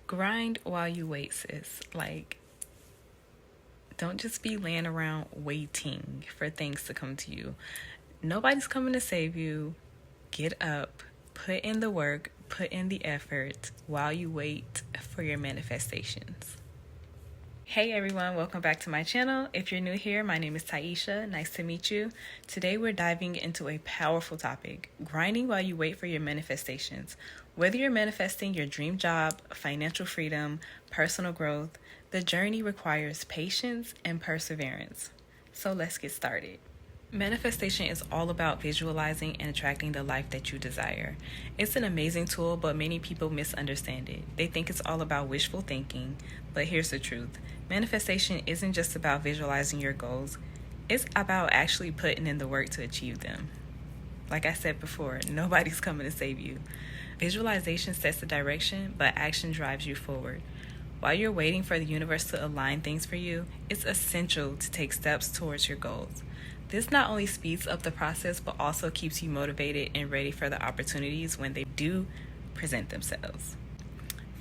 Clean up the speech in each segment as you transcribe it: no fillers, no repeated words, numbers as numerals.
Grind while you wait, sis. Like, don't just be laying around waiting for things to come to you. Nobody's coming to save you. Get up, put in the work, put in the effort while you wait for your manifestations. Hey everyone, welcome back to my channel. If you're new here, my name is Tyesha. Nice to meet you. Today we're diving into a powerful topic, grinding while you wait for your manifestations. Whether you're manifesting your dream job, financial freedom, personal growth, the journey requires patience and perseverance. So let's get started. Manifestation is all about visualizing and attracting the life that you desire. It's an amazing tool, but many people misunderstand it. They think it's all about wishful thinking, but here's the truth. Manifestation isn't just about visualizing your goals. It's about actually putting in the work to achieve them. Like I said before, nobody's coming to save you. Visualization sets the direction, but action drives you forward. While you're waiting for the universe to align things for you, it's essential to take steps towards your goals. This not only speeds up the process, but also keeps you motivated and ready for the opportunities when they do present themselves.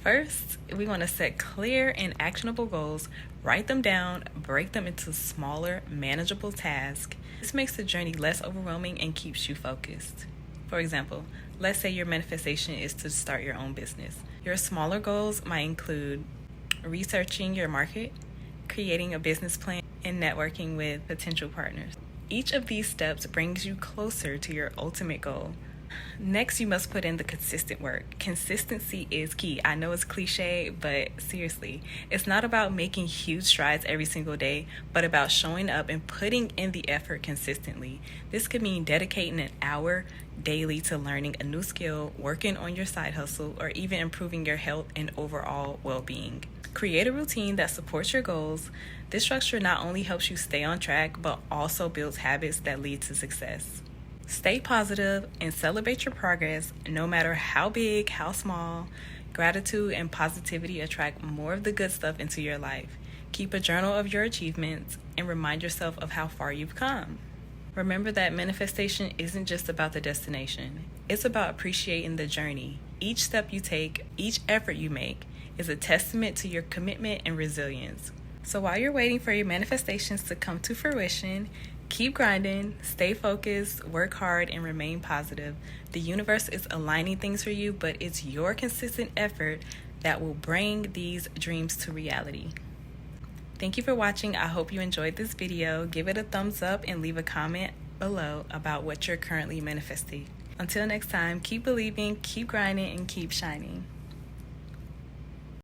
First, we want to set clear and actionable goals, write them down, break them into smaller, manageable tasks. This makes the journey less overwhelming and keeps you focused. For example, let's say your manifestation is to start your own business. Your smaller goals might include researching your market, creating a business plan, and networking with potential partners. Each of these steps brings you closer to your ultimate goal. Next, you must put in the consistent work. Consistency is key. I know it's cliche, but seriously, it's not about making huge strides every single day, but about showing up and putting in the effort consistently. This could mean dedicating an hour daily to learning a new skill, working on your side hustle, or even improving your health and overall well-being. Create a routine that supports your goals. This structure not only helps you stay on track, but also builds habits that lead to success. Stay positive and celebrate your progress, no matter how big, how small. Gratitude and positivity attract more of the good stuff into your life. Keep a journal of your achievements and remind yourself of how far you've come. Remember that manifestation isn't just about the destination. It's about appreciating the journey. Each step you take, each effort you make, is a testament to your commitment and resilience. So while you're waiting for your manifestations to come to fruition, keep grinding, stay focused, work hard, and remain positive. The universe is aligning things for you, but it's your consistent effort that will bring these dreams to reality. Thank you for watching. I hope you enjoyed this video. Give it a thumbs up and leave a comment below about what you're currently manifesting. Until next time, keep believing, keep grinding, and keep shining.